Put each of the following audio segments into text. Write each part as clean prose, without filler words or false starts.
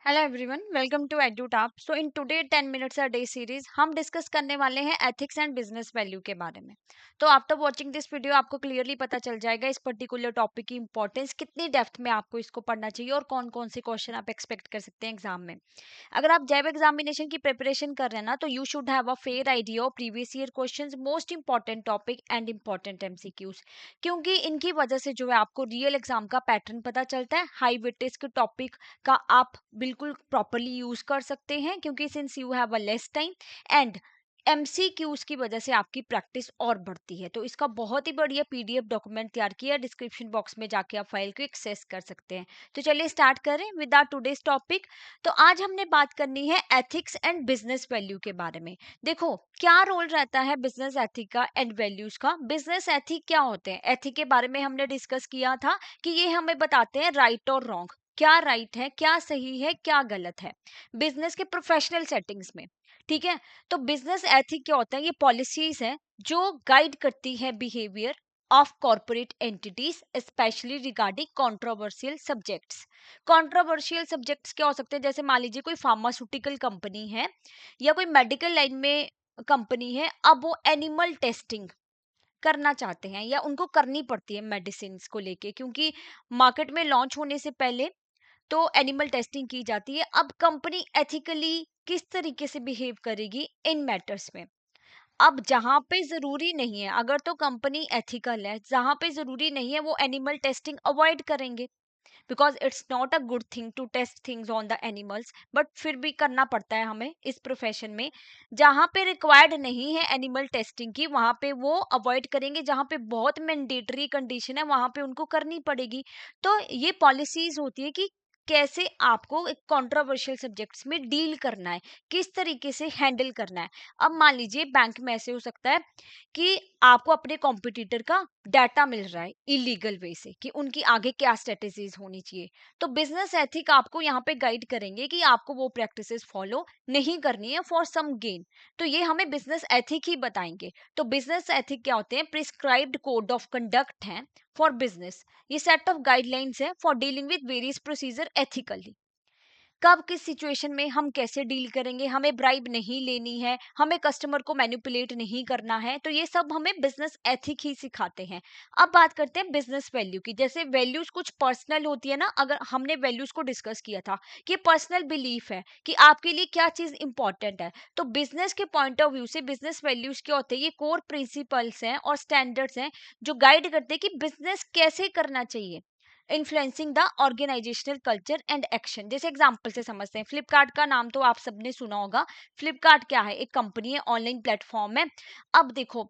Hello everyone, welcome to Edutop. So in today 10 minutes a day series हम discuss करने वाले हैं ethics and business value के बारे में। तो आफ्टर वाचिंग दिस वीडियो आपको क्लियरली पता चल जाएगा इस पर्टिकुलर टॉपिक की इंपॉर्टेंस, कितनी डेप्थ में आपको इसको पढ़ना चाहिए और कौन कौन से क्वेश्चन आप एक्सपेक्ट कर सकते हैं एग्जाम में। अगर आप जैब एग्जामिनेशन की प्रिपरेशन कर रहे हैं ना, तो you should have a fair idea of previous year questions, most important topic and important MCQs, क्योंकि इनकी वजह से जो है आपको रियल एग्जाम का पैटर्न पता चलता है। हाई वेटेज के टॉपिक का आप बिल्कुल प्रॉपरली यूज कर सकते हैं, क्योंकि since you have a less time and MCQs की वजह से आपकी प्रैक्टिस और बढ़ती है। तो इसका बहुत ही बढ़िया पीडीएफ डॉक्यूमेंट तैयार किया, डिस्क्रिप्शन बॉक्स में जाके आप फाइल को एक्सेस कर सकते हैं। तो चलिए स्टार्ट करें विद आवर टुडेस टॉपिक। तो आज हमने बात करनी है एथिक्स एंड बिजनेस वैल्यू के बारे में। देखो, क्या रोल रहता है बिजनेस एथिक का एंड वैल्यूज का। बिजनेस एथिक क्या होते हैं? एथिक के बारे में हमने डिस्कस किया था कि ये हमें बताते हैं राइट और रॉन्ग, क्या राइट है, क्या सही है, क्या गलत है बिजनेस के प्रोफेशनल सेटिंग्स में। ठीक है। तो बिजनेस एथिक क्या होता है? ये पॉलिसीज हैं जो गाइड करती है behaviour of corporate entities, specially regarding controversial subjects. Controversial subjects क्या हो सकते हैं? जैसे मान लीजिए कोई फार्मास्यूटिकल कंपनी है या कोई मेडिकल लाइन में कंपनी है, अब वो एनिमल टेस्टिंग करना चाहते हैं या उनको करनी पड़ती है मेडिसिन को लेके, क्योंकि मार्केट में लॉन्च होने से पहले तो एनिमल टेस्टिंग की जाती है। अब कंपनी एथिकली किस तरीके से बिहेव करेगी इन मैटर्स में। अब जहां पे जरूरी नहीं है, अगर तो कंपनी एथिकल है, जहां पे जरूरी नहीं है वो एनिमल टेस्टिंग अवॉइड करेंगे, because it's not a good thing to test things on the animals, but फिर भी करना पड़ता है हमें इस प्रोफेशन में। जहां पे रिक्वायर्ड नहीं है एनिमल टेस्टिंग की, वहां पे वो अवॉइड करेंगे। जहां पे बहुत मैंडेटरी कंडीशन है, वहां पे उनको करनी पड़ेगी। तो ये पॉलिसीज होती है कि कैसे आपको एक कंट्रोवर्शियल सब्जेक्ट्स में डील करना है, किस तरीके से हैंडल करना है। अब मान लीजिए बैंक में ऐसे हो सकता है कि आपको अपने कॉम्पिटिटर का डाटा मिल रहा है इलीगल वे से, कि उनकी आगे क्या स्ट्रेटेजीज होनी चाहिए। तो बिजनेस एथिक आपको यहाँ पे गाइड करेंगे कि आपको वो प्रैक्टिसेस फॉलो नहीं करनी है फॉर सम गेन। तो ये हमें बिजनेस एथिक ही बताएंगे। तो बिजनेस एथिक क्या होते हैं? प्रिस्क्राइब्ड कोड ऑफ कंडक्ट है फॉर बिजनेस। ये सेट ऑफ गाइडलाइंस है for dealing with various procedure ethically. कब किस सिचुएशन में हम कैसे डील करेंगे, हमें ब्राइब नहीं लेनी है, हमें कस्टमर को मैनिपुलेट नहीं करना है। तो ये सब हमें बिजनेस एथिक ही सिखाते हैं। अब बात करते हैं बिजनेस वैल्यू की। जैसे वैल्यूज कुछ पर्सनल होती है ना, अगर हमने वैल्यूज को डिस्कस किया था कि पर्सनल बिलीफ है कि आपके लिए क्या चीज इंपॉर्टेंट है। तो बिजनेस के पॉइंट ऑफ व्यू से बिजनेस वैल्यूज क्या होते हैं? ये कोर प्रिंसिपल्स हैं और स्टैंडर्ड्स हैं जो गाइड करते हैं कि बिजनेस कैसे करना चाहिए, influencing the organisational culture and action. जैसे एग्जांपल से समझते हैं, फ्लिपकार्ट का नाम तो आप सबने सुना होगा। फ्लिपकार्ट क्या है? एक कंपनी है, ऑनलाइन प्लेटफॉर्म है। अब देखो,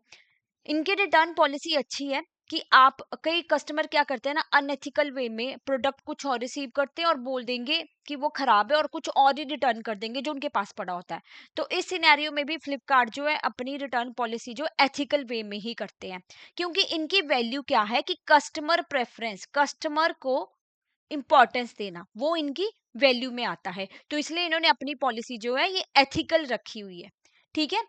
इनकी रिटर्न पॉलिसी अच्छी है कि आप, कई कस्टमर क्या करते हैं ना, अनएथिकल वे में प्रोडक्ट कुछ और रिसीव करते हैं और बोल देंगे कि वो खराब है और कुछ और ही रिटर्न कर देंगे जो उनके पास पड़ा होता है। तो इस सिनेरियो में भी फ्लिपकार्ट जो है अपनी रिटर्न पॉलिसी जो एथिकल वे में ही करते हैं, क्योंकि इनकी वैल्यू क्या है कि कस्टमर प्रेफरेंस, कस्टमर को इंपॉर्टेंस देना, वो इनकी वैल्यू में आता है। तो इसलिए इन्होंने अपनी पॉलिसी जो है ये एथिकल रखी हुई है। ठीक है।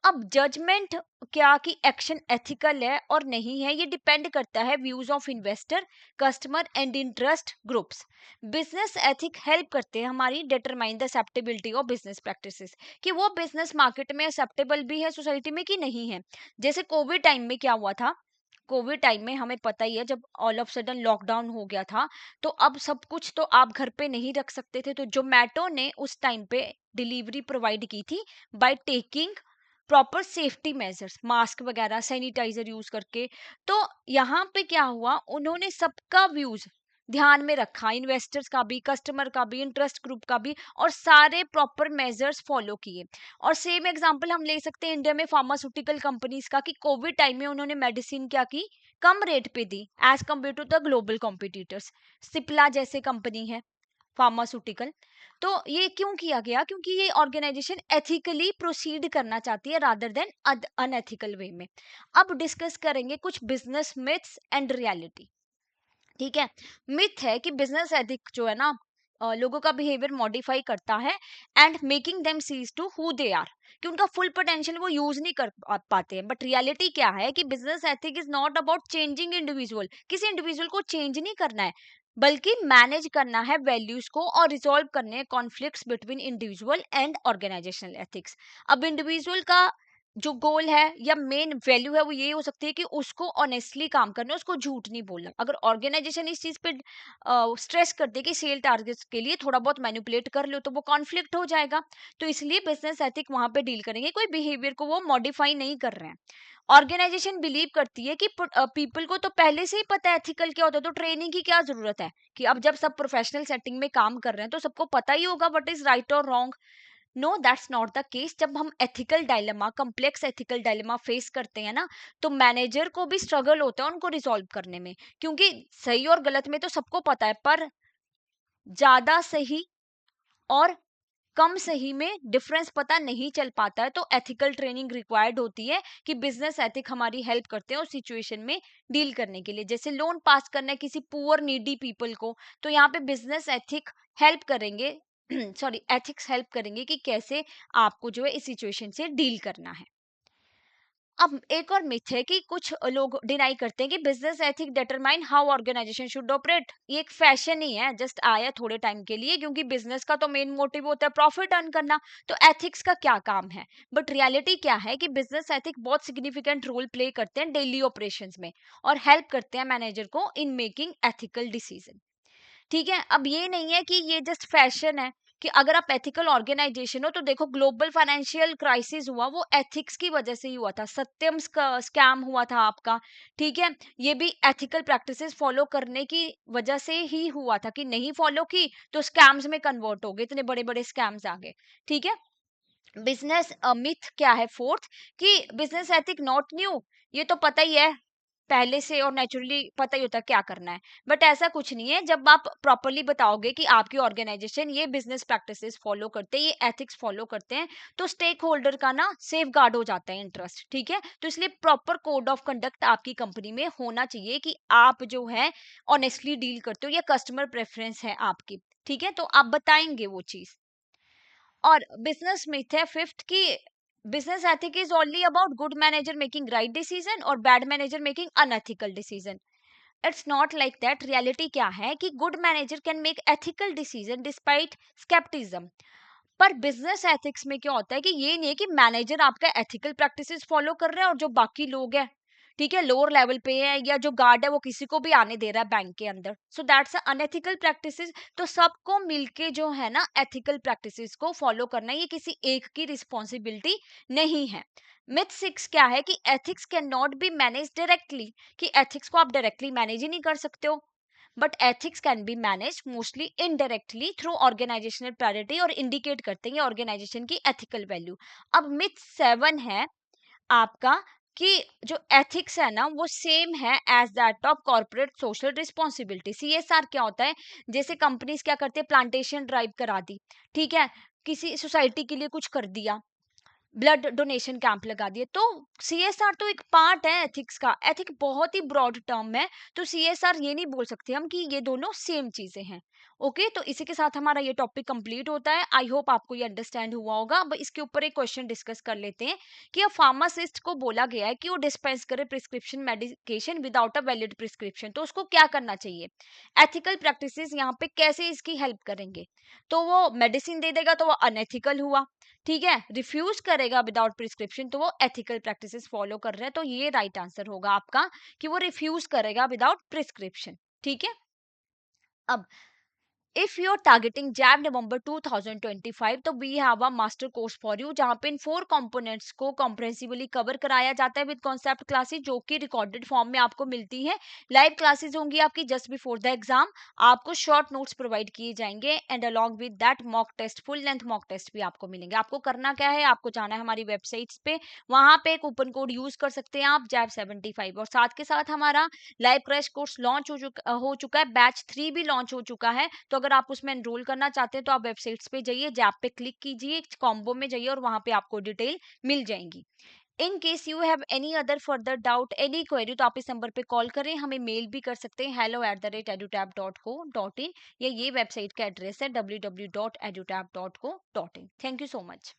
अब जजमेंट क्या कि एक्शन एथिकल है और नहीं है, ये डिपेंड करता है views of investor, customer and interest groups. Business ethic help करते हैं हमारी determine the acceptability of business practices, कि वो बिजनेस मार्केट में एक्सेप्टेबल भी है सोसाइटी में कि नहीं है। जैसे कोविड टाइम में क्या हुआ था? कोविड टाइम में हमें पता ही है, जब ऑल ऑफ सडन लॉकडाउन हो गया था, तो अब सब कुछ तो आप घर पे नहीं रख सकते थे। तो जोमेटो ने उस टाइम पे डिलीवरी प्रोवाइड की थी by taking proper safety measures, mask वगैरह, सैनिटाइजर यूज करके। तो यहाँ पे क्या हुआ, उन्होंने सबका व्यूज ध्यान में रखा, इन्वेस्टर्स का भी, कस्टमर का भी, इंटरेस्ट ग्रुप का भी, और सारे प्रॉपर मेजर्स फॉलो किए। और सेम एग्जांपल हम ले सकते हैं इंडिया में फार्मास्यूटिकल कंपनीज का, कि कोविड टाइम में उन्होंने मेडिसिन क्या की, कम रेट पे दी as compared to the global competitors. Cipla जैसे कंपनी है फार्मास्यूटिकल। तो ये क्यों किया गया? क्योंकि ये ऑर्गेनाइजेशन एथिकली प्रोसीड करना चाहती है रादर देन अनएथिकल वे में। अब डिस्कस करेंगे कुछ बिजनेस मिथ्स एंड रियलिटी। ठीक है। मिथ है कि बिजनेस एथिक जो है ना, लोगों का बिहेवियर मॉडिफाई करता है and making them sees to who they are, कि उनका फुल पोटेंशियल वो यूज नहीं कर पाते हैं। बट रियलिटी क्या है कि business ethic is not about changing individual, किसी इंडिविजुअल को चेंज नहीं करना है, बल्कि मैनेज करना है वैल्यूज को और रिजॉल्व करने हैं conflicts between individual and organisational ethics. अब इंडिविजुअल का जो गोल है या मेन वैल्यू है वो ये हो सकती है कि उसको ऑनेस्टली काम करना है, उसको झूठ नहीं बोलना। अगर ऑर्गेनाइजेशन इस चीज पे स्ट्रेस कर दे कि सेल टारगेट्स के लिए थोड़ा बहुत मैनिपुलेट कर लो तो वो कॉन्फ्लिक्ट हो जाएगा। तो इसलिए बिजनेस एथिक वहां पे डील करेंगे, कोई बिहेवियर को वो मॉडिफाई नहीं कर रहे हैं। ऑर्गेनाइजेशन बिलीव करती है कि पीपल को तो पहले से ही पता है एथिकल क्या होता है, तो ट्रेनिंग की क्या जरूरत है कि अब जब सब प्रोफेशनल सेटिंग में काम कर रहे हैं तो सबको पता ही होगा व्हाट इज राइट और wrong. No, that's not the case. जब हम ethical dilemma, complex ethical dilemma face करते हैं ना, तो मैनेजर को भी स्ट्रगल होता है उनको रिजॉल्व करने में, क्योंकि सही और गलत में तो सबको पता है, पर ज्यादा सही और कम सही में डिफरेंस पता नहीं चल पाता है। तो एथिकल ट्रेनिंग रिक्वायर्ड होती है कि बिजनेस एथिक हमारी हेल्प करते हैं उस सिचुएशन में डील करने के लिए। जैसे लोन पास करना है किसी पुअर नीडी पीपल को, तो यहाँ पे बिजनेस एथिक हेल्प करेंगे सॉरी एथिक्स हेल्प करेंगे कि कैसे आपको जो है इस सिचुएशन से डील करना है। अब एक और मिथ है कि कुछ लोग डिनाई करते हैं कि business ethic determine how organisation should operate. ये एक फैशन ही है, जस्ट आया थोड़े टाइम के लिए, क्योंकि बिजनेस का तो मेन मोटिव होता है प्रॉफिट अर्न करना, तो एथिक्स का क्या काम है। बट रियलिटी क्या है कि बिजनेस एथिक बहुत सिग्निफिकेंट रोल प्ले करते हैं डेली ऑपरेशंस में और हेल्प करते हैं मैनेजर को इन मेकिंग एथिकल डिसीजन। ठीक है, अब ये नहीं है कि ये जस्ट फैशन है कि अगर आप एथिकल ऑर्गेनाइजेशन हो तो देखो ग्लोबल फाइनेंशियल क्राइसिस हुआ वो एथिक्स की वजह से ही हुआ था, सत्यम स्कैम हुआ था आपका। ठीक है, ये भी एथिकल प्रैक्टिसेस फॉलो करने की वजह से ही हुआ था, कि नहीं फॉलो की तो स्कैम्स में कन्वर्ट हो गए, इतने बड़े बड़े स्कैम्स आ गए। ठीक है, बिजनेस मिथ क्या है फोर्थ, कि बिजनेस एथिक नॉट न्यू, ये तो पता ही है पहले से और नेचुरली पता ही होता है क्या करना है। बट ऐसा कुछ नहीं है, जब आप प्रॉपरली बताओगे कि आपकी ऑर्गेनाइजेशन ये बिजनेस प्रैक्टिसेस फॉलो करते हैं, ये एथिक्स फॉलो करते हैं, तो स्टेक होल्डर का ना सेफ गार्ड हो जाता है इंटरेस्ट। ठीक है, तो इसलिए प्रॉपर कोड ऑफ कंडक्ट आपकी कंपनी में होना चाहिए कि आप जो है ऑनेस्टली डील करते हो या कस्टमर प्रेफरेंस है आपकी। ठीक है, तो आप बताएंगे वो चीज। और बिजनेस मिथ है फिफ्थ की business ethic is only about good manager making right decision और bad manager making unethical decision. It's not like that. Reality क्या है कि good manager can make ethical decision despite scepticism. पर business ethics में क्या होता है कि ये नहीं है कि मैनेजर आपका एथिकल प्रैक्टिसेस फॉलो कर रहा है और जो बाकी लोग हैं, ठीक है, लोअर लेवल पे है या जो गार्ड है वो किसी को भी आने दे रहा है बैंक के अंदर, सो दैट्स अनएथिकल प्रैक्टिसेस। तो सबको मिलके जो है ना एथिकल प्रैक्टिसेस को फॉलो करना, ये किसी एक की रिस्पॉन्सिबिलिटी नहीं है। मिथ सिक्स क्या है कि ethics can not be manage directly, कि एथिक्स को आप डायरेक्टली मैनेज ही नहीं कर सकते हो। But ethics can be manage mostly indirectly through organisational priority और इंडिकेट करते हैं ऑर्गेनाइजेशन की एथिकल वैल्यू। अब मिथ सेवन है आपका कि जो एथिक्स है ना वो सेम है as that of corporate social responsibility. CSR क्या होता है, जैसे कंपनीज क्या करते हैं, प्लांटेशन ड्राइव करा दी, ठीक है, किसी सोसाइटी के लिए कुछ कर दिया, ब्लड डोनेशन कैंप लगा दिए, तो सीएसआर तो एक पार्ट है एथिक्स का। एथिक बहुत ही ब्रॉड टर्म है, तो सीएसआर ये नहीं बोल सकते हम कि ये दोनों सेम चीजें हैं। ओके, तो इसी के साथ हमारा ये टॉपिक कंप्लीट होता है। आई होप आपको ये अंडरस्टैंड हुआ होगा। अब इसके ऊपर एक क्वेश्चन डिस्कस कर लेते हैं कि अब फार्मासिस्ट को बोला गया है कि वो डिस्पेंस करे prescription medication without a valid prescription, तो उसको क्या करना चाहिए। एथिकल प्रैक्टिसेस यहाँ पे कैसे इसकी हेल्प करेंगे। तो वो मेडिसिन दे देगा तो वो अनएथिकल हुआ, ठीक है, रिफ्यूज करेगा विदाउट प्रिस्क्रिप्शन तो वो एथिकल प्रैक्टिसेस फॉलो कर रहे हैं। तो ये राइट आंसर होगा आपका कि वो रिफ्यूज करेगा विदाउट प्रिस्क्रिप्शन। ठीक है, अब इफ यू आर टारगेटिंग जैब नवंबर 2025, तो we have a master course for you, जहां पे इन 4 कंपोनेंट्स को कॉम्प्रहेंसिवली कवर कराया जाता है विद कॉन्सेप्ट क्लासेस, जो कि रिकॉर्डेड फॉर्म में आपको मिलती है। लाइव क्लासेस होंगी आपकी जस्ट बिफोर द एग्जाम, आपको शॉर्ट नोट्स प्रोवाइड किए जाएंगे and along with that mock test, full length mock test भी आपको मिलेंगे। आपको करना क्या है, आपको जाना है हमारी वेबसाइट्स पे, वहां पे एक कूपन कोड यूज कर सकते हैं आप जैब 75, और साथ के साथ हमारा लाइव क्रैश कोर्स लॉन्च हो चुका है, बैच 3 भी लॉन्च हो चुका है। तो अगर आप उसमें एनरोल करना चाहते हैं तो आप वेबसाइट्स पे जाइए, जैप पे क्लिक कीजिए, कॉम्बो में जाइए और वहां पे आपको डिटेल मिल जाएंगी। In case you have any other further doubt, any query, तो आप इस नंबर पे कॉल करें, हमें मेल भी कर सकते हैं hello@edutab.co.in, या ये वेबसाइट का एड्रेस है www.edutab.co.in। Thank you so much.